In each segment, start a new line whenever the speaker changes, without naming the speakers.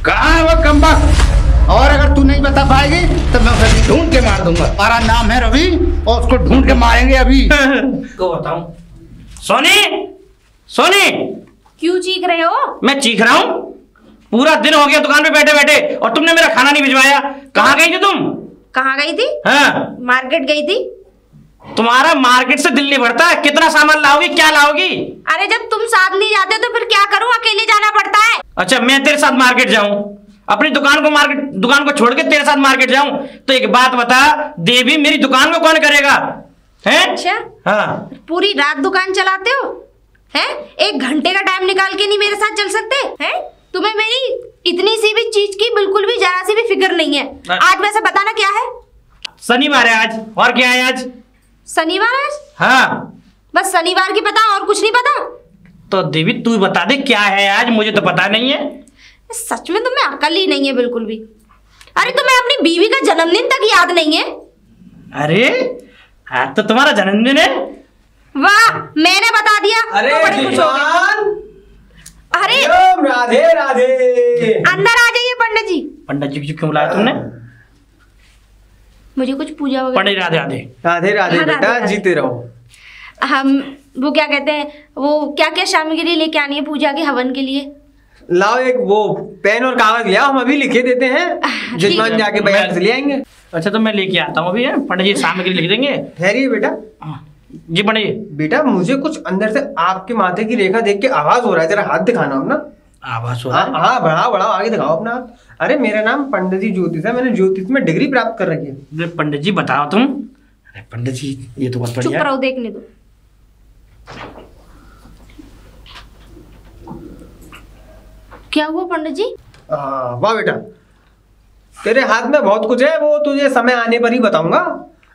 कहाँ है वो कमबख्त? और अगर तू नहीं बता पाएगी तो मैं उसे ढूंढ के मार दूंगा। हमारा नाम है रवि और उसको ढूंढ के मारेंगे अभी।
को बताऊं? सोनी, सोनी,
क्यों चीख रहे हो?
मैं चीख रहा हूँ? पूरा दिन हो गया दुकान पे बैठे बैठे और तुमने मेरा खाना नहीं भिजवाया। कहाँ गई थी तुम?
कहाँ गई थी?
हाँ,
मार्केट गई थी।
तुम्हारा मार्केट से दिल नहीं भरता। कितना सामान लाओगी, क्या लाओगी?
अरे जब तुम साथ नहीं जाते तो फिर क्या करूं, अकेले जाना पड़ता है।
अच्छा, मैं तेरे साथ मार्केट जाऊं? अपनी दुकान को छोड़ के तेरे साथ मार्केट जाऊं? तो एक बात बता देवी, मेरी दुकान को कौन करेगा? हैं?
अच्छा,
हाँ,
पूरी रात दुकान चलाते हो? हैं? 1 घंटे का टाइम निकाल के नहीं मेरे साथ चल सकते हैं? तुम्हें मेरी इतनी सी भी चीज की बिल्कुल भी जरा सी भी फिक्र नहीं है। आज वैसे बताना क्या है?
शनिवार है आज। और क्या है आज?
शनिवार आज?
हाँ,
बस शनिवार की पता और कुछ नहीं पता?
तो देवी तू बता दे क्या है आज, मुझे तो पता नहीं है।
सच में तुम्हें अकल ही नहीं है बिल्कुल भी। अरे तुम्हें अपनी बीवी का जन्मदिन तक याद नहीं है?
अरे आज तो तुम्हारा जन्मदिन है।
वाह, मैंने बता दिया।
अरे
तो बड़े खुश हो गए। अरे
राधे राधे,
अंदर आ जाइए पंडित जी।
पंडित जी क्यों बुलाया तुमने?
मुझे कुछ पूजा वगैरह।
पंडित राधे राधे।
राधे राधे
हाँ,
बेटा,
राधे।
जीते रहो।
हम वो क्या कहते हैं, वो क्या क्या सामग्री लेके आनी है पूजा के हवन के लिए?
लाओ एक वो पेन और कागज ले आओ, हम अभी लिखे देते हैं। जजमान जाके बाजार से ले आएंगे।
अच्छा, तो मैं लेके आता हूँ अभी। पंडित जी सामग्री लिख देंगे।
ठहरिए बेटा।
जी पंडित जी।
बेटा मुझे कुछ अंदर से आपके माथे की रेखा देख के आवाज हो रहा है, जरा हाथ दिखाना अपना।
आवाज हो रहा है?
हाँ, बढ़ाओ बढ़ाओ, आगे दिखाओ अपना हाथ। अरे मेरा नाम पंडित जी ज्योतिष है, मैंने ज्योतिष में डिग्री प्राप्त कर रखी है।
अरे पंडित जी बताओ तुम। अरे पंडित जी ये तो बहुत
चुप
बढ़िया।
रहो, देखने दो। क्या हुआ पंडित जी?
वाह बेटा, तेरे हाथ में बहुत कुछ है, वो तुझे समय आने पर ही बताऊंगा।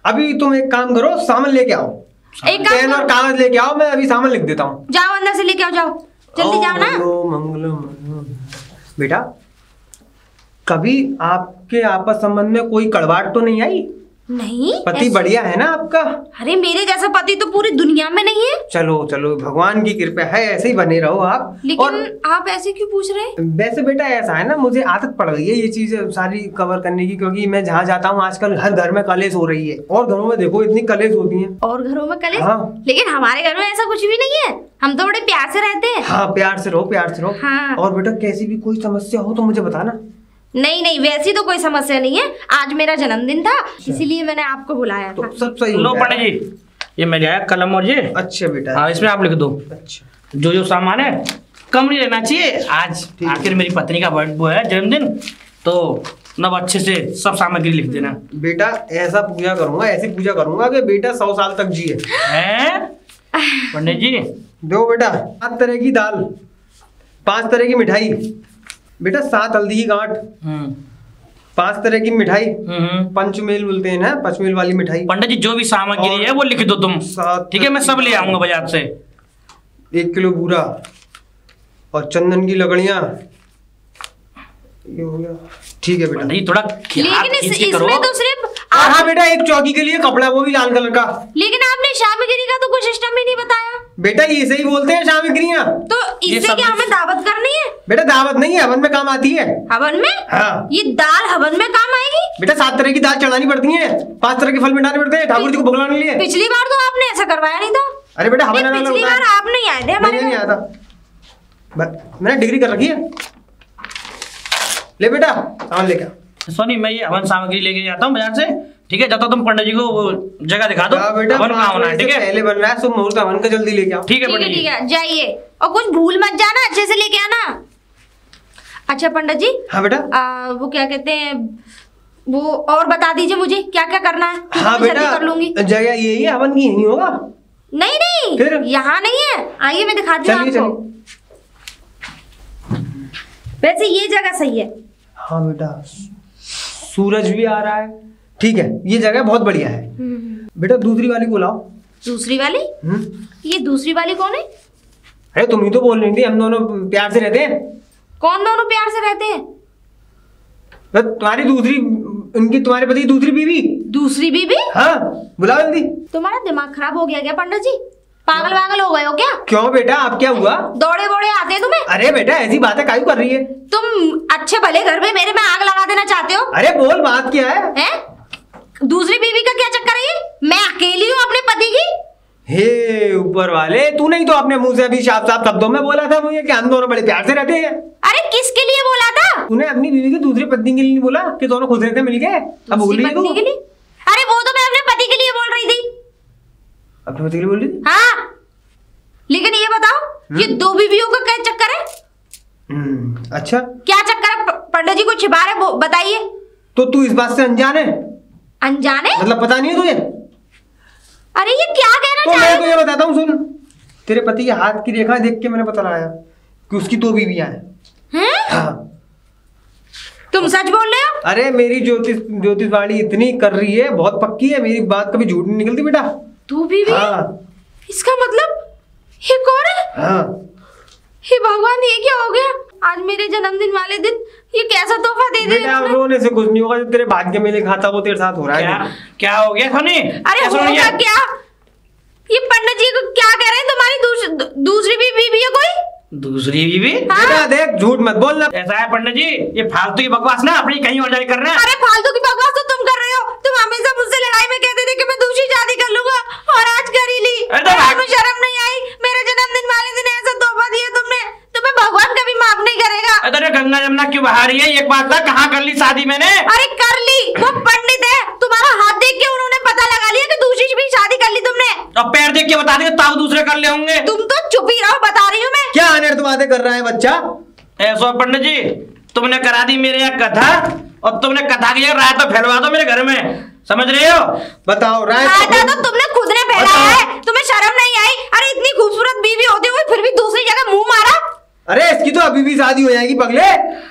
अभी तुम एक काम करो, सामान लेके आओ।
एक काम
पेन और
करो,
कागज लेके आओ, मैं अभी सामान लिख देता हूँ।
जाओ अंदर से लेके आओ, जाओ जल्दी जाओ ना।
मंगलो बेटा, कभी आपके आपस संबंध में कोई कड़वाहट तो नहीं आई?
नहीं,
पति बढ़िया है ना आपका?
अरे मेरे जैसा पति तो पूरी दुनिया में नहीं है।
चलो चलो, भगवान की कृपा है, ऐसे ही बने रहो आप।
लेकिन
और
आप ऐसे क्यों पूछ रहे हैं?
वैसे बेटा ऐसा है ना, मुझे आदत पड़ गई है ये चीज सारी कवर करने की, क्योंकि मैं जहाँ जाता हूँ आजकल हर घर में कलेश हो रही है। और घरों में देखो इतनी कलेश होती है।
और घरों में कलेश?
हाँ।
लेकिन हमारे घर में ऐसा कुछ भी नहीं है, हम तो बड़े प्यार से रहते हैं।
हाँ, प्यार से रहो, प्यार से रहो।
हाँ।
और बेटा कैसी भी कोई समस्या हो तो मुझे बताना।
नहीं नहीं, वैसी तो कोई समस्या नहीं है। आज मेरा जन्मदिन था, इसीलिए मैंने आपको बुलाया था।
तो सब सही हो
लो
जाएगा।
पंडित जी, ये मैं आया कलम और ये।
अच्छा बेटा।
हाँ, इसमें आप लिख दो।
अच्छा,
जो जो सामान है कम नहीं लेना चाहिए। आज आखिर मेरी पत्नी का वो है जन्मदिन, तो नव अच्छे से सब सामग्री लिख देना।
बेटा ऐसा पूजा करूंगा, ऐसी पूजा करूंगा कि बेटा 100 साल तक जिए।
हैं पंडित जी?
दो बेटा 7 तरह की दाल, 5 तरह की मिठाई, बेटा 7 हल्दी की गांठ, 5 तरह की मिठाई, पंचमेल बोलते हैं ना, पंचमेल वाली मिठाई।
पंडित जी जो भी सामग्री है वो लिख दो तुम, ठीक है? मैं सब ले आऊंगा बाजार से।
1 किलो बूरा और चंदन की लकड़ियां, ये हो गया। ठीक है बेटा।
पंडित जी थोड़ा
लेकिन इसमें तो सिर्फ
हाँ बेटा, एक चौकी के लिए कपड़ा, वो भी लाल कलर का।
लेकिन आपने सामग्री का तो कुछ सिस्टम ही नहीं बताया।
बेटा ये सही बोलते हैं सामग्रियां।
तो इससे क्या हमें दावत करनी है?
बेटा दावत नहीं है, हवन में काम आती है।
हवन में?
हाँ।
ये दाल हवन में काम आएगी?
बेटा 7 तरह की दाल चढ़ानी पड़ती है, 5 तरह के फल मिटाने पड़ते हैं ठाकुर जी को भुगलाने के लिए।
पिछली बार तो आपने ऐसा करवाया नहीं था।
अरे बेटा हवन वाला
पिछली
होता है।
बार आप नहीं आए थे हमारे
नहीं
घर।
आया था, मैंने डिग्री कर रखी है। ले बेटा सामान लेकर।
सोनी मैं ये हवन सामग्री लेके जाता हूँ बाजार से, ठीक है? जाता तुम पंडित जी को वो जगह दिखा दो,
बेटा
हवन कहाँ होना है, ठीक है?
पहले बन रहा है, शुभ मुहूर्त हवन का जल्दी लेके आओ।
ठीक है पंडित जी।
ठीक है, जाइए और कुछ भूल मत जाना, अच्छे से लेके आना। अच्छा पंडित जी।
हाँ बेटा।
वो क्या कहते हैं, वो और बता दीजिए मुझे क्या क्या करना है।
हाँ
मैं
बेटा,
जल्दी कर लूंगी।
जगह यही है, हवन की यही होगा।
नहीं नहीं,
फिर?
यहाँ नहीं है, आइए मैं दिखाती हूँ
चलिए
आपको। वैसे ये जगह सही है।
हाँ बेटा, सूरज भी आ रहा है, ठीक है, ये जगह बहुत बढ़िया है। बेटा दूसरी वाली को लाओ।
दूसरी वाली? ये दूसरी वाली कौन है?
अरे तुम ही तो बोल रही थी हम दोनों प्यार से रहते हैं।
कौन दोनों प्यार से रहते हैं?
तुम्हारी दूसरी, उनकी, तुम्हारे पति की दूसरी बीवी।
दूसरी बीवी?
हाँ बुलाओ जल्दी।
तुम्हारा दिमाग खराब हो गया क्या पंडित जी? पागल वागल हो गए हो क्या?
क्यों बेटा, आप क्या हुआ?
दौड़े बोड़े आते हैं तुम्हें?
अरे बेटा ऐसी बातें काहे कर रही है?
तुम अच्छे भले घर में मेरे में आग लगा देना चाहते हो?
अरे बोल, बात क्या है?
हैं? दूसरी बीवी का क्या चक्कर है ये? मैं अकेली हूँ अपने पति की।
हे ऊपर वाले, तू नहीं तो अपने मुंह से अभी साफ साफ शब्दों में बोला था मुझे कि हम दोनों बड़े प्यार से रहते हैं।
अरे किसके लिए बोला था?
तूने अपनी बीवी की दूसरी पत्नी के लिए नहीं बोला कि दोनों खुश रहते मिलके? अब बोल रही है तू?
पत्नी के लिए? अरे वो तो मैं अपने पति के लिए बोल रही थी।
अपने पति के लिए बोल रही थी?
हाँ, लेकिन ये बताओ ये दो बीवियों का क्या चक्कर है?
अच्छा,
क्या चक्कर है? पंडित जी को छिपा रहे, बताइए।
तो तू इस बात से अनजान है?
अनजाने?
मतलब पता नहीं है तुझे?
अरे ये क्या कहना
तो
चाह
मैं
रहे?
तो ये बताता हूँ, सुन। तेरे पति के हाथ की रेखा देख के मैंने पता लगाया कि उसकी 2 बीवियां हैं।
हैं?
हाँ।
तुम सच बोल रहे हो?
अरे मेरी ज्योतिषवाणी इतनी कर रही है, बहुत पक्की है, मेरी बात कभी झूठ नहीं निकलती बेटा।
2 बीवी?
हाँ।
इसका मतलब ये कौन है?
हाँ।
हे भगवान, ये क्या हो गया? आज मेरे जन्मदिन वाले दिन ये कैसा तोहफा दे दिया?
बेटा रोने से कुछ नहीं होगा, जो तेरे भाग्य में लिखा था वो तेरे साथ हो रहा है।
क्या हो गया सोनी?
अरे होगा क्या? ये पंडित जी को क्या कह रहे हैं? तुम्हारी दूसरी भी बीवी है कोई?
दूसरी बीवी?
बेटा देख, झूठ मत बोलना।
ऐसा है पंडित जी, ये फालतू की बकवास ना अपनी कहीं और जाके करना है।
अरे फालतू की बकवास तो तुम कर रहे हो। तुम हमेशा मुझसे लड़ाई में कहते थे कि मैं दूसरी शादी कर लूंगा, और आज कर ही ली। तुम्हें शर्म नहीं आई? मेरे जन्मदिन वाले दिन ऐसा तोहफा दिया तुमने, तुम्हें भगवान कभी माफ नहीं करेगा।
अरे गंगा जमुना क्यों बहा रही है? एक बात था, कहाँ कर ली शादी मैंने?
अरे कर ली, वो पंडित है, तुम्हारा हाथ देख के उन्होंने पता लगा लिया कि दूसरी भी शादी कर ली तुमने।
और पैर देख के बता देंगे तब दूसरे कर ले होंगे।
तुम तो चुप ही रहो, बता रही हूँ मैं।
क्या अनर्थ बातें कर रहा है बच्चा?
ऐसा पंडित जी, तुमने करा दी मेरे यहाँ कथा, और तुमने कथा की राय तो फैलवा दो मेरे घर में, समझ रहे हो?
बताओ राय
तो तुमने खुद ने फैलाया है, तुम्हें शर्म नहीं आई? अरे इतनी खूबसूरत बीवी होती हुई फिर भी दूसरी जगह मुंह मारा।
अरे इसकी तो अभी भी शादी हो जाएगी पगले।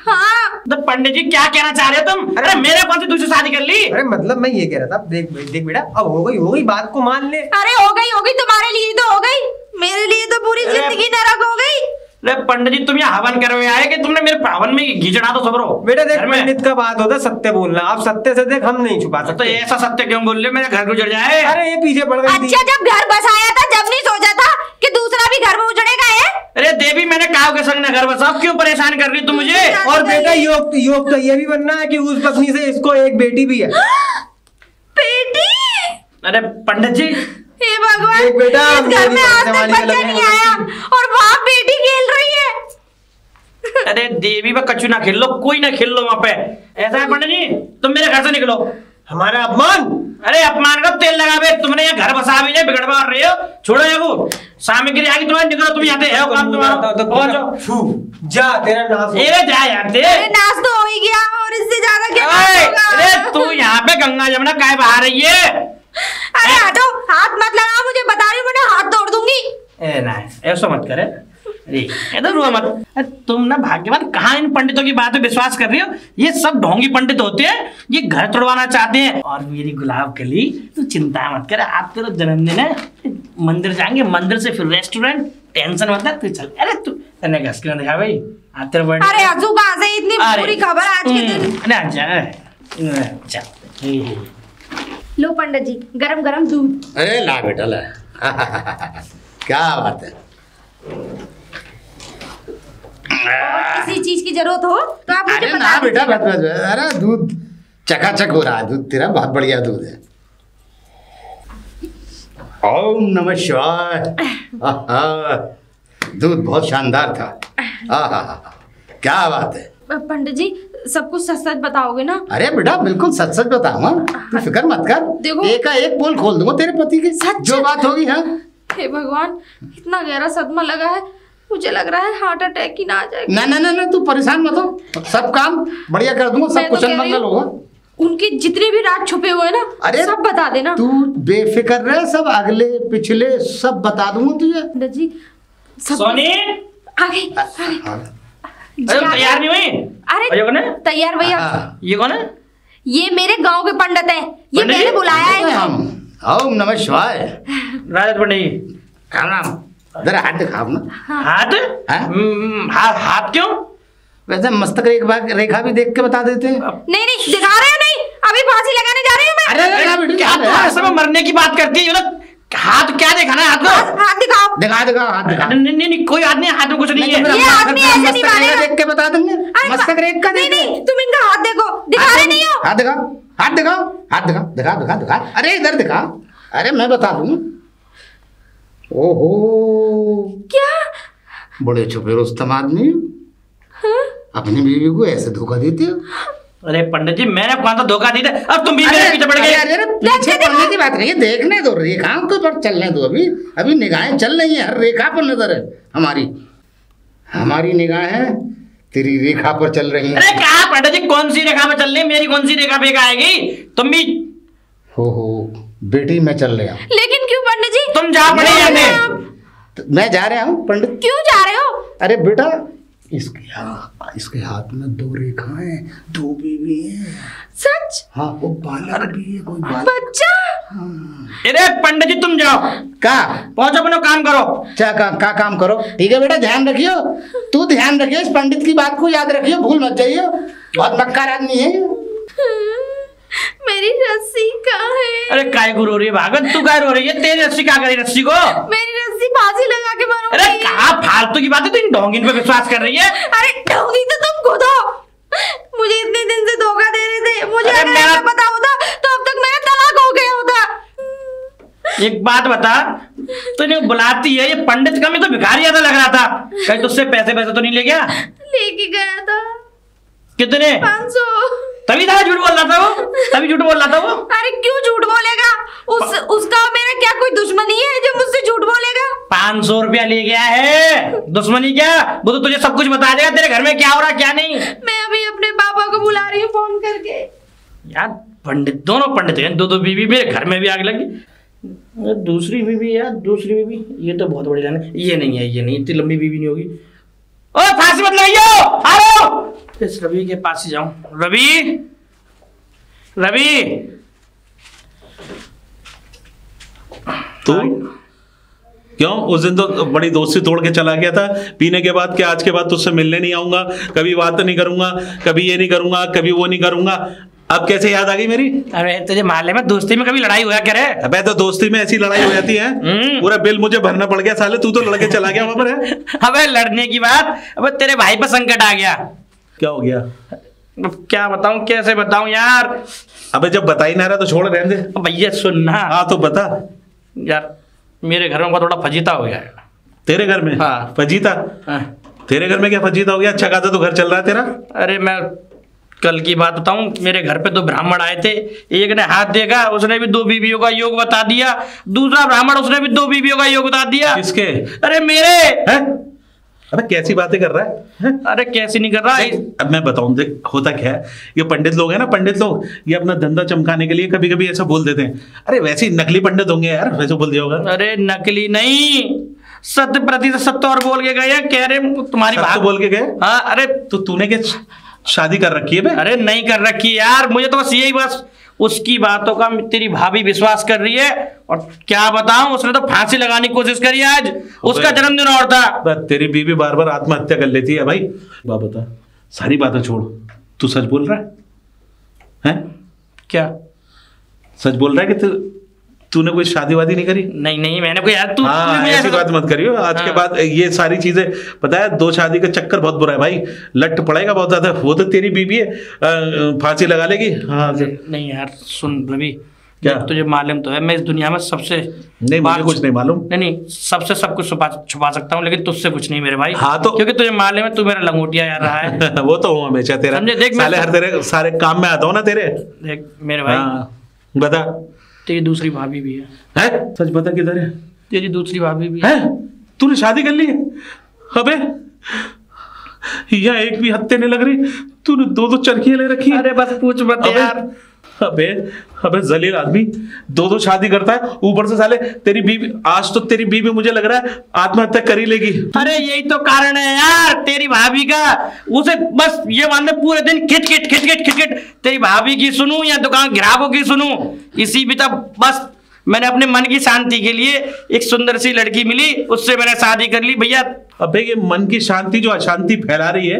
हाँ।
तो पंडित जी क्या कहना चाह रहे हो तुम? अरे मेरे कौन सी दूसरी शादी कर ली?
अरे मतलब मैं ये कह रहा था, देख देख बेटा, अब हो गई बात को मान ले।
अरे हो गई तुम्हारे लिए तो हो गई, मेरे लिए तो पूरी जिंदगी नरक हो गई।
अरे पंडित जी, तुम यहाँ हवन करवे आए कि तुमने मेरे हवन में घी चढ़ा दो सब रो?
बेटा देख, पंडित का बात होता है सत्य बोलना, आप सत्य से देख हम नहीं छुपा सकते।
तो ऐसा सत्य क्यों बोल रहे हो? मेरे घर गुजर जाए।
अरे ये पीछे पड़ गई थी।
अच्छा, जब घर बसाया था जब नहीं सोचा था कि दूसरा भी घर में उजड़ेगा? है
अरे देवी, मैंने कहा के संग घर बसा, क्यों परेशान कर रही तुम मुझे?
और बेटा योग तो ये भी बनना है कि उस पत्नी से इसको एक बेटी भी है।
बेटी?
अरे पंडित जी,
हे भगवान,
देख बेटा,
इस घर में आज तक बच्चा नहीं आया और वहाँ बेटी खेल रही है।
अरे देवी पर कछु ना खेल लो, कोई ना खेल लो वहाँ पे। ऐसा है पंडित जी, तुम मेरे घर से निकलो।
हमारा अपमान?
अरे अपमान का तेल लगा बे, तुमने ये घर बसा भी नहीं, बिगड़वा रहे हो। छोड़ो ये वो सामग्री आगे तुम्हारे, निकलो तुम यहाँ से, काम तुम्हारा।
जा तेरा नाश।
जा यार दे।
अरे नाश तो हो ही गया, और इससे ज्यादा क्या होगा?
अरे तू यहाँ पे गंगा जमुना काय बहा रही है?
अरे हटो, हाथ मत लगाओ, मुझे बता रही हूँ, मैं हाथ तोड़ दूंगी।
ए ना, ऐसा मत करे। इधर रुआ मत। तुम ना भाग्यवान, कहाँ इन पंडितों की बात पे विश्वास कर रही हो? ये सब ढोंगी पंडित होते हैं, ये घर तोड़वाना चाहते हैं। और मेरी गुलाब कली, तू चिंता मत कर, आज तेरा जन्मदिन है, मंदिर जाएंगे, मंदिर से फिर रेस्टोरेंट, टेंशन मत ले, तू चल। अरे तू तने घस के दिखा भाई, आज तेरा बर्थडे।
अरे हंसू कहाँ से इतनी बुरी खबर आज के दिन? लो पंडित जी, गरम गरम दूध।
अरे ला बेटा ला। क्या बात है।
और किसी चीज की जरूरत हो तो आप मुझे
अरे
बता
ना बेटा,
दीजिएगा।
बस अरे दूध चकाचक हो रहा है, दूध तेरा बहुत बढ़िया दूध है। ओम नमः शिवाय। दूध बहुत शानदार था। क्या बात है।
पंडित जी, सब कुछ सच सच बताओगे ना?
अरे बेटा बिल्कुल सच सच बताऊंगा, तू फिक्र मत कर।
देखो,
एक का एक पोल खोल दूंगा तेरे पति की,
सच
जो बात होगी। हाँ
हे भगवान, इतना गहरा सदमा लगा है, मुझे लग रहा है हार्ट अटैक ही ना आ जाए।
ना ना ना ना, तू परेशान मत हो, सब काम बढ़िया कर दूंगा, सब कुशल मंगल होगा।
उनके जितने भी राज छुपे हुए हैं ना,
अरे
सब बता देना।
तू बेफिक्र रह, सब अगले पिछले सब बता दूंगा तुझे।
पंडित जी
सोनी,
आगे
तैयार नहीं हुई?
अरे
कौन है?
तैयार भैया।
ये कौन है?
ये मेरे गांव के पंडित हैं, ये मैंने बुलाया है इनको।
ओम नमः शिवाय।
राजत पंडित जी,
नाम जरा हाथ दिखाओ ना।
हाथ? हाथ क्यों?
वैसे मस्तक रेखा भी देख के बता देते हैं।
नहीं नहीं दिखा रहे हैं, नहीं अभी फांसी लगाने जा रही हूँ मैं।
अरे
क्या मरने की बात करती है? हाथ क्या देखा ना, हाथ को
हाथ दिखाओ।
दिखा हाथ दिखा।
नहीं कोई हाथ नहीं, हाथ में कुछ नहीं है।
ये आदमी ऐसे नहीं मारेगा।
देख के बता देंगे मस्तक रेख का।
नहीं तुम इनका हाथ देखो, दिखा रहे नहीं हो।
हाथ दिखाओ, हाथ दिखाओ, हाथ दिखा। अरे इधर दिखा। अरे मैं बता दूं। ओहो
क्या
बड़े छुपे रुस्तम आदमी, अपनी बीवी को ऐसे धोखा देते हो।
अरे पंडित जी मैंने कौन सा धोखा दी था, अब तुम भी मेरे पीछे पड़ गए।
अरे पीछे पड़ने की बात नहीं है, देखने दो, रेखाओं के पर चलने दो। अभी निगाहें चल रही हैं, हर रेखा पर नजर है हमारी निगाहें तेरी रेखा पर चल रही हैं।
अरे कहा पंडित जी, कौन सी रेखा में चल रही है? मेरी कौन सी रेखा पे आएगी? तुम भी
हो बेटी मैं चल रहा हूँ।
लेकिन क्यों पंडित जी?
तुम जा पड़े।
मैं जा रहा हूँ पंडित।
क्यों जा रहे हो?
अरे बेटा इसके हाथ में 2 रेखाएं, 2 बीवी हैं।
सच?
हाँ वो बालक भी है, कोई बालक।
बच्चा?
अरे पंडित जी तुम जाओ,
का
पहुंचो अपना काम करो।
का काम करो। ठीक है बेटा, ध्यान रखियो, तू ध्यान रखियो, इस पंडित की बात को याद रखियो, भूल मत जाइयो, बहुत मक्कार आदमी है।
मेरी रस्सी कहाँ है?
अरे काय को रो रही है भागत, तू काय रो रही है? तेरी रस्सी क्या करी रस्सी को?
मेरी रस्सी फांसी लगा के मारूंगी।
अरे कहाँ फालतू की बात है, तू इन ढोंगिन पे विश्वास कर रही है?
अरे ढोंगी तो तुम खुद हो, मुझे इतने दिन से धोखा दे रहे थे। मुझे अगर ऐसा पता होता तो अब तक मेरा तलाक हो गया होता।
एक बात बता, तूने बुलाती है ये पंडित का, मैं तो भिखारी ज्यादा लग रहा था, कहीं तुझसे पैसे तो नहीं ले गया?
लेके गया था।
कितने?
500।
तभी था झूठ बोल रहा था वो, तभी झूठ बोल रहा था वो।
अरे क्यों झूठ बोलेगा? उसका मेरा क्या कोई दुश्मनी है जो मुझसे झूठ बोलेगा?
500 रुपया ले गया है, दुश्मनी क्या? वो तो तुझे सब कुछ बता देगा, तेरे घर में क्या हो रहा क्या नहीं।
मैं अभी अपने पापा को बुला रही हूँ फोन करके।
यार पंडित, दोनों पंडित हैं, 2 बीवी, मेरे घर में भी आग लगी। दूसरी बीवी यार, दूसरी बीवी, ये तो बहुत बड़ी जान है। ये नहीं है, ये नहीं, इतनी लंबी बीवी नहीं होगी। ओ फांसी मत लगाइयो, आ रहा हूं। इस रवि के पास ही जाऊं। रवि
तू क्यों उस दिन तो बड़ी दोस्ती तोड़ के चला गया था पीने के बाद, क्या आज के बाद तुझसे मिलने नहीं आऊंगा, कभी बात नहीं करूंगा, कभी ये नहीं करूंगा, कभी वो नहीं करूंगा, अब कैसे याद आ गई मेरी?
अरे तुझे मोहल्ले में दोस्ती में कभी लड़ाई हुआ क्या रे?
अबे तो दोस्ती में ऐसी लड़ाई हो जाती है, पूरा बिल मुझे भरना पड़ गया साले, तू तो लड़के चला गया वहां पर है।
अबे लड़ने की बात, अबे तेरे भाई पर संकट आ गया।
क्या हो गया?
क्या बताऊं, कैसे बताऊं यार?
अबे जब बता ही ना रहा तो छोड़ रहने दे।
भैया सुन ना।
हाँ तो बता
यार, मेरे घर में थोड़ा फजीता हो गया है।
तेरे घर में?
हाँ।
फजीता?
हाँ।
तेरे घर में क्या फजीता हो गया? अच्छा खासा तो घर चल रहा है तेरा।
अरे मैं कल की बात बताऊं, मेरे घर पे 2 ब्राह्मण आए थे, एक ने हाथ देखा, उसने भी 2 बीवियों का योग बता दिया, दूसरा ब्राह्मण उसने भी 2 बीवियों का योग बता दिया।
किसके?
अरे मेरे।
हैं? अबे कैसी बातें कर रहा है?
अरे कैसी नहीं कर रहा है?
अब मैं बताऊं, देख होता क्या है, ये पंडित लोग हैं ना, पंडित लोग ये अपना धंधा चमकाने के लिए कभी कभी ऐसा बोल देते हैं। अरे वैसे ही नकली पंडित होंगे यार, वैसे बोल दिया होगा।
अरे नकली नहीं, 100% सत्य और बोल के गए, कह रहे तुम्हारी बात
बोल के गए।
हाँ। अरे
तो तूने क्या शादी कर रखी है बे?
अरे नहीं कर रखी यार, मुझे तो बस यही, बस उसकी बातों का तेरी भाभी विश्वास कर रही है, और क्या बताऊं, उसने तो फांसी लगाने की कोशिश करी आज, उसका जन्मदिन और था।
तेरी बीवी बार बार आत्महत्या कर लेती है भाई। बात बता, सारी बातें छोड़, तू सच बोल रहा है?
क्या
सच बोल रहा है कि तूने कोई शादी वादी नहीं करी?
नहीं मैंने कोई यार, तू
ऐसी बात मत करियो आज के बाद, ये सारी चीजें पता है, 2 शादी का चक्कर बहुत बुरा है भाई, लट पड़ेगा बहुत ज्यादा। वो तो तेरी बीवी है, फांसी लगा लेगी। हाँ
नहीं यार सुन रवि,
क्या
तुझे मालूम तो है मैं इस दुनिया में सबसे
नहीं, मुझे कुछ नहीं मालूम।
नहीं सबसे सब कुछ छुपा सकता हूँ, लेकिन तुझसे कुछ नहीं मेरे भाई।
हाँ तो
क्योंकि तुझे मालूम है तू मेरा लंगोटिया यार रहा है।
वो तो हूँ हमेशा तेरा,
देख
साले हर तेरे सारे काम में आता हूँ ना तेरे।
देख मेरे भाई,
बता,
तेरी दूसरी भाभी भी है?
सच बता किधर है?
तेरी दूसरी भाभी भी
है? तूने शादी कर ली है? अबे यहाँ एक भी हत्ते नहीं लग रही, तूने 2 चरखियां ले रखी है।
अरे बस पूछ मत यार।
अबे जलील आदमी 2 शादी करता है, ऊपर से साले तेरी बीवी, आज तो तेरी बीवी मुझे लग रहा है आत्महत्या कर ही लेगी।
अरे यही तो कारण है यार तेरी भाभी का, उसे बस ये मान ले पूरे दिन खिट तेरी भाभी की सुनूं या दुकान ग्राहकों की सुनूं, इसी भी तब बस मैंने अपने मन की शांति के लिए एक सुंदर सी लड़की मिली, उससे मैंने शादी कर ली भैया।
अबे ये मन की शांति जो अशांति फैला रही है,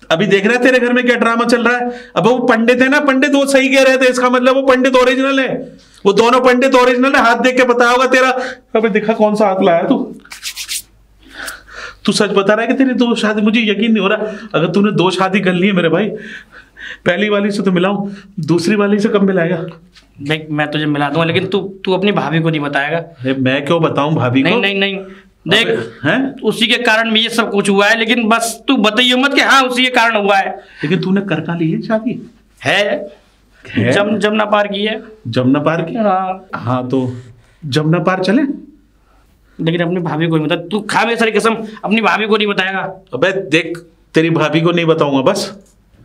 अभी देख रहे हैं तेरे घर में क्या ड्रामा चल रहा है। अब वो पंडित है ना, पंडित वो सही कह रहे थे, इसका मतलब वो पंडित ओरिजिनल है, वो दोनों पंडित ओरिजिनल है। हाथ देख के पता होगा तेरा। अबे दिखा कौन सा हाथ लाया तू सच बता रहा है कि तेरी 2 शादी? मुझे यकीन नहीं हो रहा। अगर तूने 2 शादी कर ली है मेरे भाई, पहली वाली से तो मिलाऊं, दूसरी वाली से कब मिलाएगा?
देख मैं तुझे मिला दूंगा, लेकिन तू अपनी भाभी को नहीं बताएगा।
मैं क्यों बताऊं भाभी को?
नहीं देख हैं उसी के कारण में ये सब कुछ हुआ है, लेकिन बस तू बताइए मत कि हाँ उसी के कारण हुआ है।
लेकिन तूने कर का ली है शादी?
है जमुना पार की है।
जमुना पार की? हाँ तो जमुना पार चले,
लेकिन अपनी भाभी को नहीं बता। तू खा मेरी सारी कसम, अपनी भाभी को नहीं बताएगा।
अबे देख तेरी भाभी को नहीं बताऊंगा बस।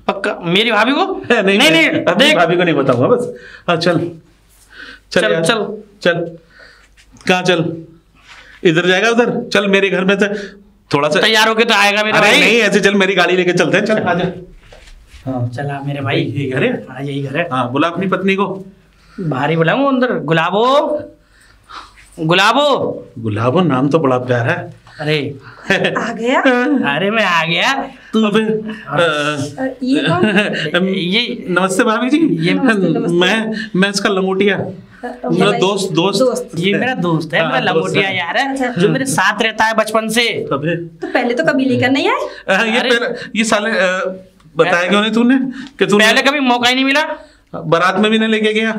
पक्का? मेरी भाभी को?
नहीं अपनी भाभी को नहीं बताऊंगा बस। हाँ चल कहाँ चल? इधर जाएगा उधर? चल मेरे घर में थोड़ा सा
तैयार होके तो आएगा मेरा भाई।
नहीं ऐसे चल, मेरी गाड़ी लेके चलते हैं। चल आजा।
हाँ चला मेरे भाई।
यही घर है?
हाँ यही घर है।
हाँ बुला अपनी पत्नी को।
भारी बुलाऊं अंदर? गुलाबो नाम तो बड़ा प्यारा है। अरे
आ गया?
अरे मैं आ गया। तू
ये कौन?
ये
नमस्ते भाभी जी।
ये
मैं इसका लंगोटिया, मेरा दोस्त।
ये मेरा दोस्त है, मेरा लंगोटिया यार है, जो मेरे साथ रहता है बचपन से।
तो पहले तो कभी लेकर नहीं आए?
ये साले बताया क्यों नहीं तूने कि तूने
पहले कभी मौका ही नहीं मिला।
बारात में भी नहीं लेके गया?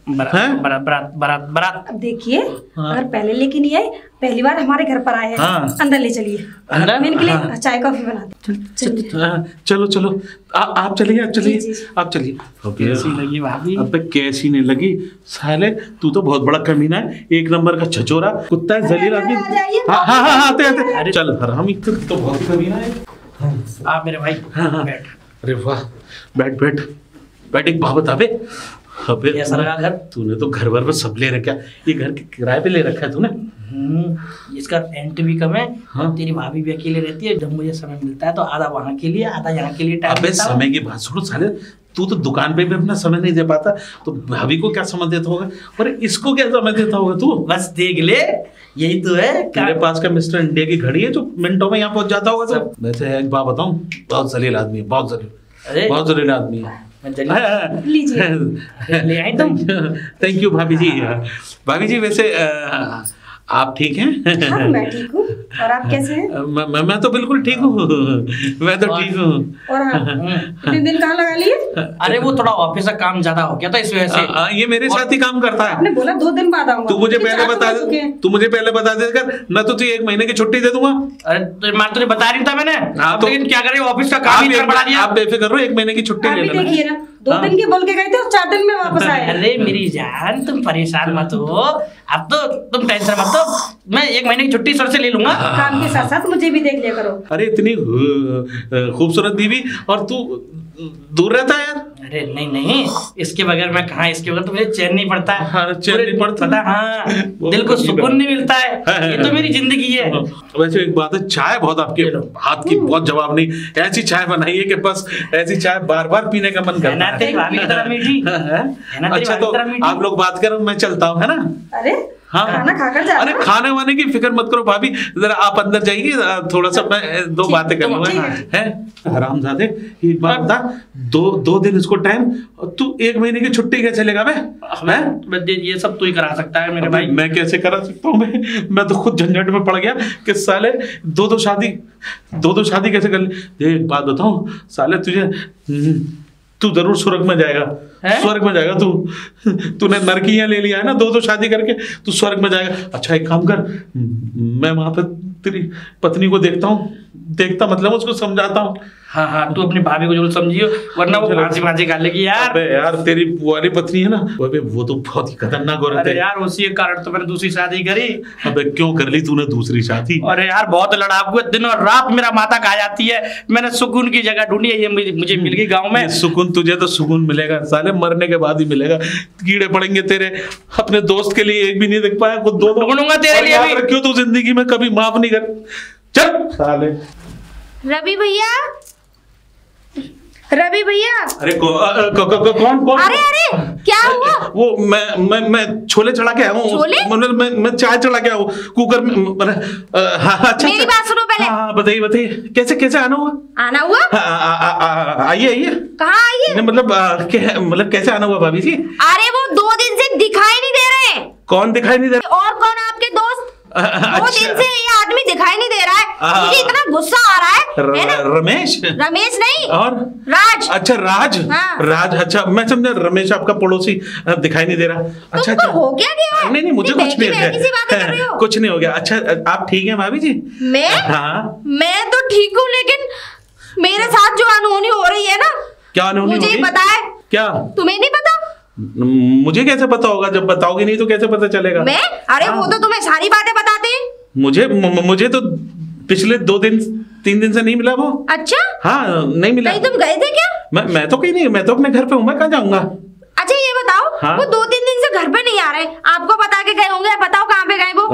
बारात
अब देखिए, अगर पहले लेके नहीं आए, पहली बार हमारे घर पर आए हैं।
हाँ।
अंदर ले चलिए, मैं इनके लिए चाय कॉफी बना दूं।
चलो आप चलिए आप चलिए।
कैसी लगी भाभी?
अबे कैसी नहीं लगी साले, तू तो बहुत बड़ा कमीना है, 1 नंबर का छचोरा कुत्ता है, जलील आदमी। हाँ आते। चल हरामी तो बहुत कमीना है।
आप मेरे भाई बैठ।
अरे वाह, बैठ एक बात बता बे। अबे
कैसा लगा घर?
तूने तो घर भर में सब ले रखा। ये घर के किराए पे ले रखा है तूने?
इसका रेंट भी कम है।
हाँ?
तेरी भाभी भी अकेले रहती है। जब मुझे समय मिलता है तो आधा वहाँ के लिए, आधा यहाँ के लिए टाइम
अबे
देता हूं।
समय की बात छोड़ो साले, तू तो दुकान पे भी अपना समय नहीं दे पाता, तो भाभी को क्या समय देता होगा और इसको क्या समय देता होगा तू?
बस देख ले, यही तो है।
तेरे पास का मिस्टर इंडिया की घड़ी है जो मिनटों में यहाँ पहुंच जाता होगा सब। वैसे एक बात बताऊं, बहुत जलील आदमी है, बहुत जलील आदमी है।
लीजिए।
ले आई तुम?
थैंक यू भाभी जी। वैसे आप ठीक हैं?
हाँ मैं ठीक हूँ, और आप कैसे हैं?
मैं तो बिल्कुल ठीक हूँ। मैं तो ठीक हूँ।
और इतने दिन कहाँ लगा लिए?
अरे वो थोड़ा ऑफिस का काम ज्यादा हो गया था, इस वजह से।
ये मेरे साथ ही काम करता है।
आपने बोला 2 दिन बाद आऊंगा।
तू मुझे पहले बता दे कर, मैं तुझे 1 महीने की छुट्टी दे दूंगा।
अरे तुझे बता रही था मैंने।
तो
लेकिन क्या करें, ऑफिस का काम ही बढ़ा दिया।
आप बेफिक्र रहो, 1 महीने की छुट्टी ले लेना।
देखिए ना, 2 दिन के बोल के गए थे और 4 दिन में वापस आए।
अरे मेरी जान, तुम परेशान मत हो, अब तो तुम टेंशन मत लो, मैं 1 महीने की छुट्टी सर से ले लूंगा।
काम के साथ साथ मुझे भी देख लिया करो।
अरे इतनी खूबसूरत बीवी और तू दूर रहता है यार।
अरे नहीं, इसके बगैर मैं कहाँ, इसके बगैर तो मुझे चैन नहीं पड़ता है।
हाँ, चैन नहीं पड़ता।
हाँ, दिल को सुकून नहीं मिलता है। ये तो मेरी जिंदगी है।
वैसे एक बात है, चाय बहुत आपके हाथ की बहुत जवाब नहीं। ऐसी चाय बनाइए कि बस ऐसी चाय बार बार पीने का मन करता है।
तेरी भाभी की तरह मीठी।
अच्छा तो आप लोग बात करो, मैं चलता हूँ, है ना?
अरे
हाँ,
खाना खाकर जाना।
अरे खाने वाने की फिक्र मत करो भाभी, जरा आप अंदर जाइए, थोड़ा सा मैं 2 बातें कर लूंगा। है हरामजादे, एक बात बता, 2 दिन इसको टाइम, तू 1 महीने की छुट्टी कैसे लेगा? मैं
ये सब तू ही करा सकता है मेरे भाई।
मैं कैसे करा सकता हूँ? मैं तो खुद झंझट में पड़ गया कि साले 2 शादी कैसे कर ली। एक बात बताऊं साले, तू जरूर स्वर्ग में जाएगा। स्वर्ग में जाएगा तूने नरकियां ले लिया है ना, 2 शादी करके, तू स्वर्ग में जाएगा। अच्छा एक काम कर, मैं वहां पे तेरी पत्नी को देखता मतलब उसको समझाता हूँ।
हाँ, तू अपनी भाभी को जरूर समझियो, वरना वो भांसी कर लेगी यार।
अबे यार तेरी वाली पत्नी है ना, वो तो बहुत ही खतरनाक औरत है।
अरे यार उसी के कारण तो मैंने दूसरी शादी करी।
अबे क्यों कर ली तूने दूसरी शादी?
अरे यार बहुत लड़ाकू, दिन और रात मेरा माथा खा जाती है। मैंने सुकून की जगह ढूंढी है, ये मुझे मिल गई गाँव में।
सुकून तुझे तो सुकून मिलेगा साले, मरने के बाद ही मिलेगा। कीड़े पड़ेंगे तेरे। अपने दोस्त के लिए एक भी नहीं देख पाया, खुद 2
ढूंढूंगा तेरे लिए।
क्यों तू जिंदगी में कभी माफ नहीं कर। चल साले।
रवि भैया।
अरे कौन?
अरे क्या हुआ?
वो मैं छोले चढ़ा के आया हूँ।
छोले?
मैं चाय चढ़ा के आया हूँ कुकर में। हाँ अच्छा,
मेरी बात सुनो पहले।
हाँ बताइए कैसे आना हुआ?
आना हुआ?
आइए।
कहाँ आइए?
मतलब कैसे आना हुआ भाभी जी?
अरे वो 2 दिन से दिखाई नहीं दे रहे।
कौन दिखाई नहीं दे रहा?
और कौन आपके दोस्त? 2
अच्छा।
दिन से ये आदमी दिखाई नहीं दे रहा है। मुझे इतना गुस्सा आ रहा है ना?
रमेश
नहीं और राज।
अच्छा राज।
हाँ।
राज, अच्छा मैं समझा रमेश आपका पड़ोसी दिखाई नहीं दे रहा। अच्छा
तुमको हो क्या?
नहीं मुझे कुछ नहीं है, कुछ नहीं हो गया। अच्छा आप ठीक है भाभी जी?
मैं?
हाँ
मैं तो ठीक हूँ, लेकिन मेरे साथ जो अनहोनी हो रही है ना,
क्या अनहोनी?
मुझे ही पता है।
क्या?
तुम्हें नहीं पता?
मुझे कैसे पता होगा? जब बताओगे नहीं तो कैसे पता चलेगा?
मैं? अरे वो तो तुम्हें सारी बातें बताते हैं।
मुझे तो पिछले 2-3 दिन से नहीं मिला वो।
अच्छा?
हाँ नहीं मिला।
नहीं तुम गए थे क्या? मैं
तो कहीं नहीं, मैं तो अपने घर पे हूँ, मैं कहाँ जाऊंगा?
अच्छा ये बताओ,
हाँ?
वो 2-3 दिन से घर पे नहीं आ रहे, आपको बता के गए होंगे, बताओ कहाँ पे गए वो?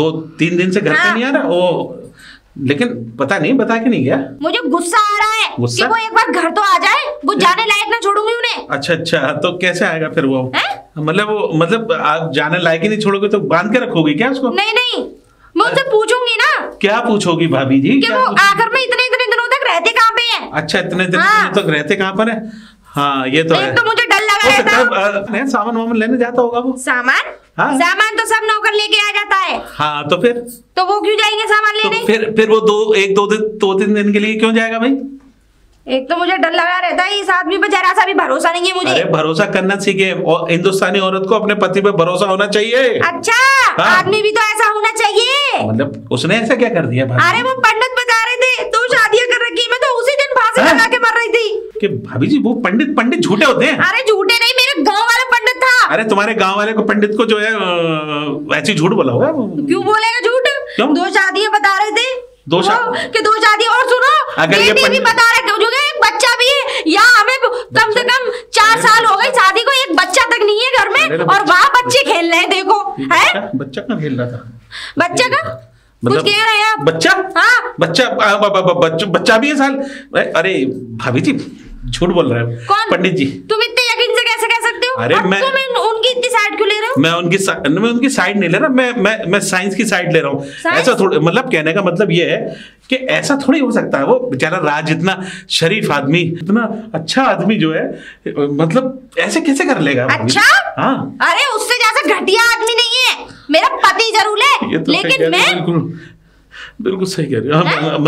2-3 दिन से घर पे नहीं आ रहा वो, लेकिन पता नहीं बता के नहीं गया। मुझे
गुस्सा आ रहा है कि वो एक बार घर तो आ जाए, वो जाने लायक ना छोड़ूंगी उन्हें।
अच्छा तो कैसे आएगा फिर वो? मतलब आप जाने लायक ही नहीं छोड़ोगे तो बांध के रखोगे क्या उसको?
नहीं मैं उनसे पूछूंगी ना।
क्या पूछोगे भाभी जी?
कि वो आखिर में इतने दिनों तक रहते कहाँ पे हैं?
अच्छा इतने दिनों तक रहते कहाँ पर है? हाँ ये तो है।
तो मुझे डर लगा रहता है।
सामान लेने जाता होगा वो।
सामान?
हाँ?
सामान तो सब नौकर लेके आ जाता है।
हाँ तो फिर?
तो वो क्यों जाएंगे सामान लेने?
तो फिर वो 2-3 दिन के लिए क्यों जाएगा भाई?
एक तो मुझे डर लगा रहता है, इस आदमी पे जरा सा भी भरोसा नहीं है मुझे।
अरे भरोसा करना सीखे, और हिंदुस्तानी औरत को अपने पति पे भरोसा होना चाहिए।
अच्छा
हाँ?
आदमी भी तो ऐसा होना चाहिए।
मतलब उसने ऐसा क्या कर दिया भाभी?
अरे वो पंडित बता रहे थे 2 शादियां कर रखी, मैं तो उसी दिन फांसी लगा के मर रही थी।
कि भाभी जी वो पंडित झूठे होते हैं।
अरे झूठे नहीं, मेरे गाँव वाला पंडित था।
अरे तुम्हारे गाँव वाले को पंडित को जो है ऐसी झूठ बोला होगा।
क्यों बोलेगा झूठ? 2 शादियां बता रहे थे।
2
शादी। और सुनो,
अगर ये
भी बता रहे थे, एक बच्चा भी है यहाँ, हमें कम से कम 4 साल हो गए शादी को, एक बच्चा तक नहीं है घर में, और वहाँ बच्चे खेल रहे हैं। देखो है
बच्चा कहाँ खेल रहा था?
बच्चा का कुछ कह रहे हैं आप?
बच्चा?
हाँ
बच्चा भी है साल। अरे भाभी जी झूठ बोल रहे हो।
कौन?
पंडित जी।
तुम इतने यकीन से कैसे कह सकते हो?
अरे मैं
उनकी इतनी साइड क्यों ले रहे हो?
मैं उनकी साइड नहीं ले रहा, मैं साइंस की साइड ले रहा हूँ। ऐसा थोड़ा, मतलब कहने का मतलब ये है कि ऐसा थोड़ी हो सकता है। वो बेचारा राज इतना शरीफ आदमी, इतना अच्छा आदमी जो है, मतलब ऐसे कैसे कर लेगा?
अच्छा?
हाँ।
अरे उससे ज्यादा घटिया आदमी नहीं है, मेरा पति जरूर है, लेकिन मैं
बिल्कुल सही कह रही हो।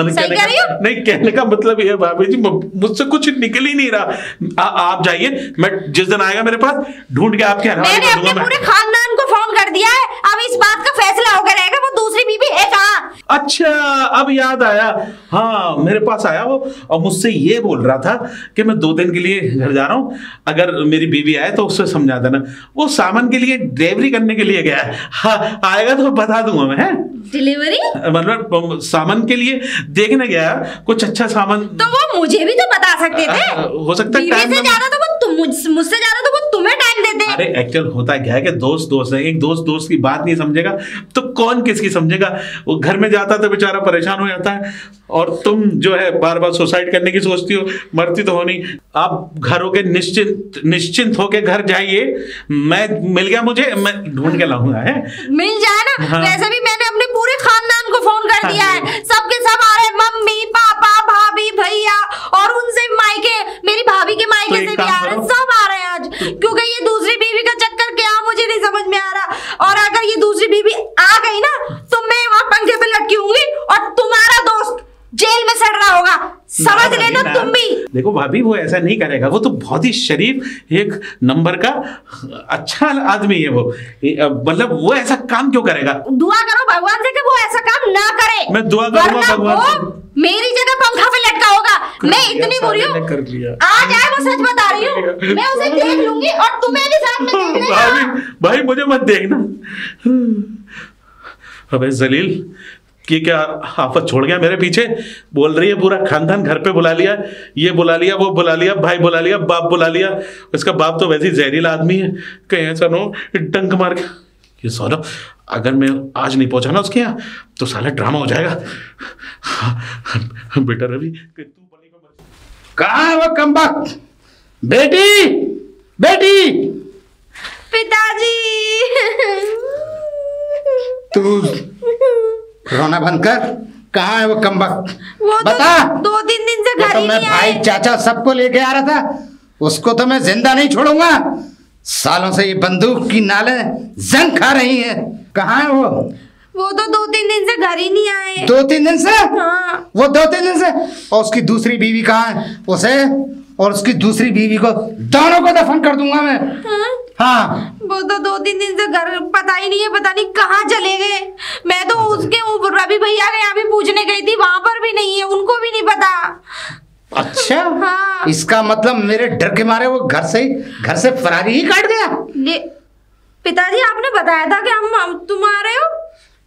सही कह रही हो?
नहीं, कहने का मतलब ये है भाभी जी, मुझसे कुछ निकल ही नहीं रहा। आप जाइए, मैं जिस दिन आएगा मेरे पास ढूंढ के आपके हवाले
मैंने अपने पूरे खानदान को फोन कर दिया है, अब इस बात का फैसला होकर रहेगा वो दूसरी बीवी है कहाँ।
अच्छा अब याद आया, हाँ मेरे पास आया वो, और मुझसे ये बोल रहा था कि मैं 2 दिन के लिए घर जा रहा हूँ, अगर मेरी बीवी आए तो उससे समझा देना। वो सामान के लिए डिलीवरी करने के लिए गया है। हाँ आएगा तो बता दूंगा मैं। है
डिलीवरी?
मतलब सामान के लिए देखने गया, कुछ अच्छा सामान।
तो वो मुझे भी तो बता सकते थे।
हो सकता है
टाइम से ज्यादा तो वो मुझसे ज्यादा तो वो तुम्हें टाइम देते हैं।
अरे एक्चुअल होता क्या है कि दोस्त है, एक दोस्त की बात नहीं समझेगा तो कौन किसकी समझेगा? वो घर में जाता तो बेचारा परेशान हो जाता है, और तुम जो है बार बार सुसाइड करने की सोचती हो, मरती तो हो नहीं। आप घर होके निश्चिंत होके घर जाइए, मैं मिल गया मुझे, मैं ढूंढ के लाऊंगा। है
मिल जाए ना। हाँ। वैसे भी मैंने अपने पूरे खानदान को फोन कर दिया है, सबके सब आ रहे हैं, मम्मी पापा भाभी भैया, और उनसे मायके, मेरी भाभी के मायके से भी आ रहे हैं, सब आ रहे हैं आज, क्योंकि ये दूसरी बीवी का चक्कर क्या मुझे नहीं समझ में आ रहा। और अगर ये दूसरी बीवी आ गई ना तो मैं वहां पंखे पे लटकी होंगी और तुम्हारा दोस्त जेल में सड़ रहा होगा, समझ लेना तुम भी।
देखो भाभी वो ऐसा नहीं करेगा, वो तो बहुत ही शरीफ एक नंबर का अच्छा आदमी है वो, मतलब वो ऐसा काम क्यों करेगा?
दुआ करो भगवान से कि वो ऐसा काम ना करे।
मैं दुआ करूंगा भगवान से।
मेरी जगह पंखा पे लटका होगा। मैं इतनी बुरी हूँ, आ जाए वो सच बता रही हूँ, मैं उसे देख लूंगी और तुम्हें भी साथ में देख लेना।
भाई मुझे मत देखना। अबे जलील कि क्या आफत छोड़ गया मेरे पीछे? बोल रही है पूरा खानदान घर पे बुला लिया, ये बुला लिया, वो बुला लिया, भाई बुला लिया, बाप बुला लिया। इसका बाप तो वैसे ही जहरीला आदमी है, कहीं ऐसा न हो डंक मार के। ये साला अगर मैं आज नहीं पहुंचा ना उसके यहाँ तो साला ड्रामा हो जाएगा। बेटा रवि
कहाँ है वो कमबख्त? बेटी
पिताजी।
तू रोना बंद कर। कहाँ है वो कमबख्त?
वो
बता।
तो 2-3 दिन से घर
तो
ही
मैं
नहीं
भाई
आए।
चाचा सबको लेके आ रहा था, उसको तो मैं जिंदा नहीं छोड़ूंगा। सालों से ये बंदूक की नालें जंग खा रही हैं। कहाँ है
वो तो 2-3 दिन से घर ही नहीं आए।
2-3 दिन से?
हाँ।
वो 2-3 दिन से? और उसकी दूसरी बीवी कहाँ है? उसे और उसकी दूसरी बीवी को दोनों को दफन कर दूंगा मैं। हाँ।
वो तो 2-3 दिन से घर पता ही नहीं है, पता नहीं कहाँ चले गए। मैं तो उसके रवि भैया के यहाँ भी पूछने गई थी, वहां पर भी नहीं है, उनको भी नहीं पता।
अच्छा।
हाँ।
इसका मतलब मेरे डर के मारे वो घर से फरारी ही काट गया।
पिताजी आपने बताया था कि हम तुम आ रहे हो।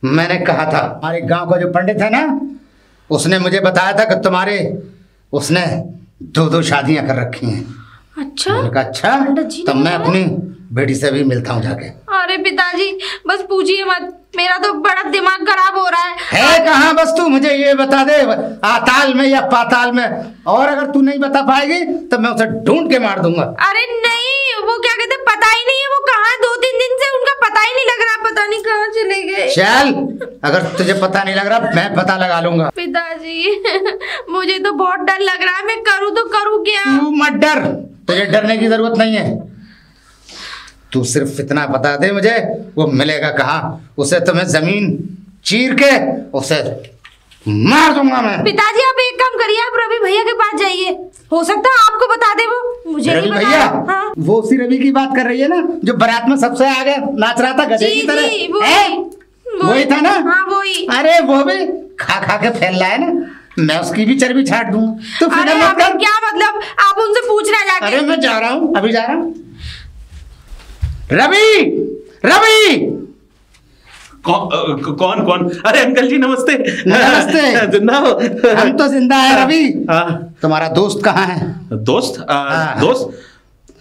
मैंने कहा था, हमारे गांव का जो पंडित है ना, उसने मुझे बताया था कि उसने 2 शादियां कर रखी हैं।
अच्छा।
मैंने कहा अच्छा, तब मैं अपनी बेटी से भी मिलता हूँ जाके।
अरे पिताजी बस पूछिए मत, मेरा तो बड़ा दिमाग खराब हो रहा
है कहाँ? बस तू मुझे ये बता दे, आताल में या पाताल में, और अगर तू नहीं बता पाएगी तो मैं उसे ढूंढ के मार दूंगा।
अरे नहीं, वो क्या कहते पता ही नहीं है वो कहाँ। 2-3 दिन से उनका पता ही नहीं लग रहा, पता नहीं कहाँ चले गए।
चल, अगर तुझे पता नहीं लग रहा मैं पता लगा लूंगा।
पिताजी मुझे तो बहुत डर लग रहा है, मैं करूँ तो करूँ क्या?
तू मत डर, तुझे डरने की जरूरत नहीं है। तू सिर्फ इतना बता दे मुझे, वो मिलेगा कहाँ। उसे तो मैं जमीन चीर के उसे मार दूंगा मैं।
पिताजी आप एक काम करिए, आप रवि भैया के पास जाइए, हो सकता है आपको बता दे वो, मुझे
रवि
नहीं
भैया?
पता। हाँ।
वो उसी रवि की बात कर रही है ना, जो बारात में सबसे आगे नाच रहा था गधे की तरह? वही था ना?
हाँ वही।
अरे वो भी खा खा के फैल रहा है ना, मैं उसकी भी चर्बी छाट दूंगा। तो
अरे क्या मतलब, आप उनसे पूछना जाके।
अरे मैं जा रहा हूँ, अभी जा रहा हूँ। रवि
कौन? अरे अंकल जी नमस्ते।
नमस्ते।
जिंदा हो?
हम तो जिंदा है रवि।
हाँ।
तुम्हारा दोस्त कहाँ है?
दोस्त? दोस्त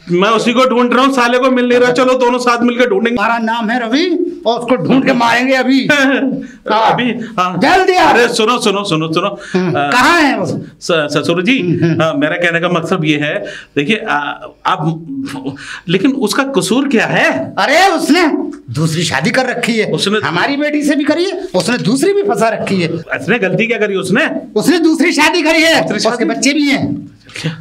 मैं उसी को ढूंढ रहा हूँ, साले को मिल नहीं रहा। चलो दोनों साथ मिलकर ढूंढेंगे।
हमारा नाम है रवि और उसको ढूंढ के मारेंगे अभी।
अभी? हाँ।
जल्दी आ।
अरे सुनो।
कहाँ है वो?
ससुर जी, मेरा कहने का मकसद ये है, देखिए आप, लेकिन उसका कसूर क्या है?
अरे उसने दूसरी शादी कर रखी है।
उसने
हमारी बेटी से भी करी है, उसने दूसरी भी फंसा रखी है।
उसने गलती क्या करी? उसने
दूसरी शादी करी है, उसके बच्चे भी हैं।
क्या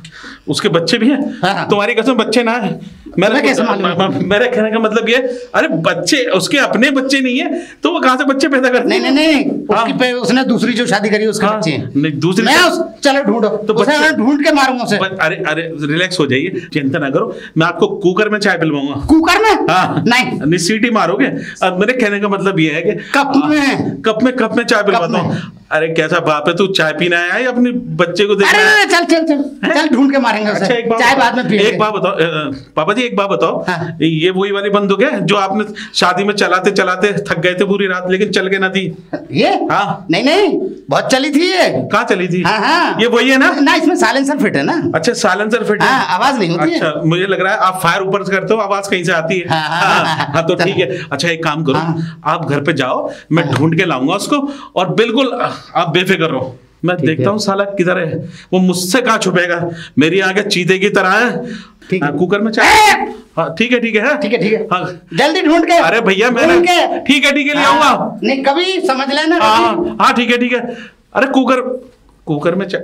उसके बच्चे भी हैं?
हाँ।
तुम्हारी कसम बच्चे ना है। मेरे कहने का मतलब ये, अरे बच्चे उसके अपने बच्चे नहीं है तो वो कहाँ से बच्चे पैदा करते हैं?
नहीं, उसने दूसरी जो शादी करी है उसके बच्चे हैं।
नहीं दूसरी
चलो ढूंढो तो मैं ढूंढ के मारूंगा उसे।
अरे रिलैक्स हो जाइए, चिंता ना करो, मैं आपको कुकर में चाय पिलवाऊंगा।
कुकर में?
हाँ।
नहीं
सीटी मारोगे। अब मेरे कहने का मतलब ये है कि कप में चाय पिलवाता हूँ। अरे कैसा बाप है तू, चाय पीना आया है अपने बच्चे को देखना?
चल ढूंढ के मारेंगे उसे।
अच्छा
चाय बाद में पिएंगे।
एक बात बताओ पापा जी, एक बात बताओ।
हाँ।
ये वही वाली बंदूक है जो आपने शादी में चलाते चलाते थक गए थे पूरी रात, लेकिन चल के ना थी?
ये?
हाँ।
नहीं बहुत चली थी ये।
कहाँ चली थी?
हाँ।
ये वही है ना?
इसमें साइलेंसर फिट है ना।
अच्छा साइलेंसर फिट है।
आवाज नहीं होती है।
अच्छा मुझे लग रहा है आप फायर ऊपर से करते हो, आवाज कहीं से आती है। हाँ तो ठीक है। अच्छा एक काम करो, आप घर पे जाओ, मैं ढूंढ के लाऊंगा उसको, और बिल्कुल आप बेफिक्र रहो। मैं देखता हूँ साला किधर है, वो मुझसे कहाँ छुपेगा, मेरी आगे चीते की तरह है। कुकर में चाय। हाँ ठीक है। हाँ
जल्दी ढूंढ के।
अरे भैया मैंने ठीक है ले आऊंगा।
नहीं कभी समझ लेना।
हाँ ठीक है। अरे कुकर में चाय,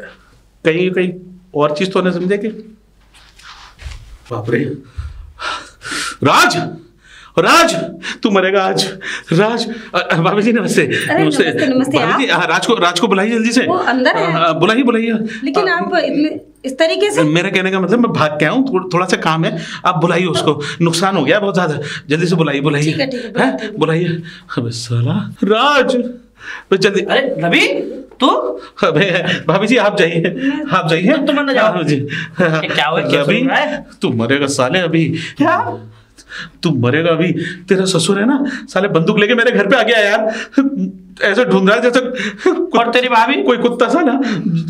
कहीं और चीज तो नहीं समझे कि? बाप रे, राज तू मरेगा आज। राज भाभी जी नमस्ते।
नमस्ते
भाभी जी, राज को बुलाइए जल्दी से।
वो अंदर है।
बुलाइए।
लेकिन आप इस तरीके से?
मेरा कहने का मतलब मैं भाग के आऊँ, थोड़ा सा काम है, आप बुलाइए उसको, नुकसान हो गया बहुत ज्यादा, जल्दी से बुलाइए। बुलाइए। अबे साला राज जल्दी।
अरे रवि तू?
भाभी जी आप जाइए।
तुम अंदर जाओ जी। क्या हुआ?
अभी तू मरेगा साले। अभी
क्या
तू मरेगा अभी? तेरा ससुर है ना साले, बंदूक लेके मेरे घर पे आ गया यार, ऐसे ढूंढ रहा है जैसे।
और तेरी भाभी?
कोई कुत्ता सा ना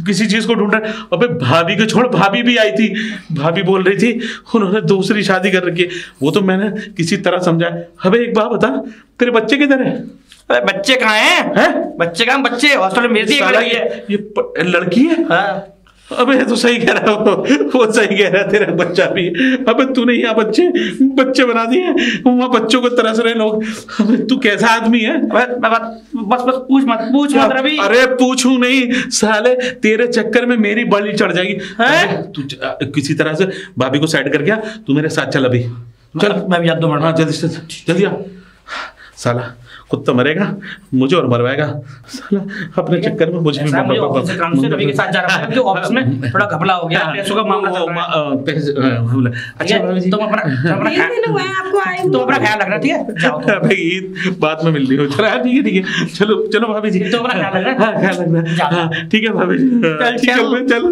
किसी चीज को ढूंढ रहा है। अबे भाभी को छोड़, भाभी भी आई थी, भाभी बोल रही थी उन्होंने दूसरी शादी कर रखी है, वो तो मैंने किसी तरह समझाया। अबे एक बात बता, तेरे बच्चे किधर है?
अरे बच्चे कहाँ हैं? बच्चे कहाँ? बच्चे हॉस्पिटल में भेज दिए।
ये लड़की है?
हाँ।
अबे तो सही कह रहा हो, वो सही कह रहा है, तेरा बच्चा भी। अबे तूने यहाँ बच्चे बना दिए, वहाँ बच्चों को तरस रहे लोग। अबे तू कैसा आदमी है?
बस पूछ मत रवि।
अरे पूछूं नहीं साले, तेरे चक्कर में मेरी बलि चढ़ जाएगी। तू किसी तरह से भाभी को साइड कर गया, तू मेरे साथ चल अभी, चल।
मैं भी याद दो
हाँ जल्दी आ। साला कुत्ता मरेगा, मुझे और मरवाएगा साला अपने चक्कर में। मुझे
ऑफिस से काम से रवि के साथ जा रहा हूं, ऑफिस में थोड़ा घपला हो गया, पैसों का मामला चल रहा है। अच्छा तुम अपना ख्याल रखना, ठीक है? जाओ
भाई ईद बाद में मिल रही हो। चलो ठीक है, चलो भाभी जी,
तो अपना ख्याल रखना।
हाँ ख्याल रखना, ठीक है भाभी जी, चलो।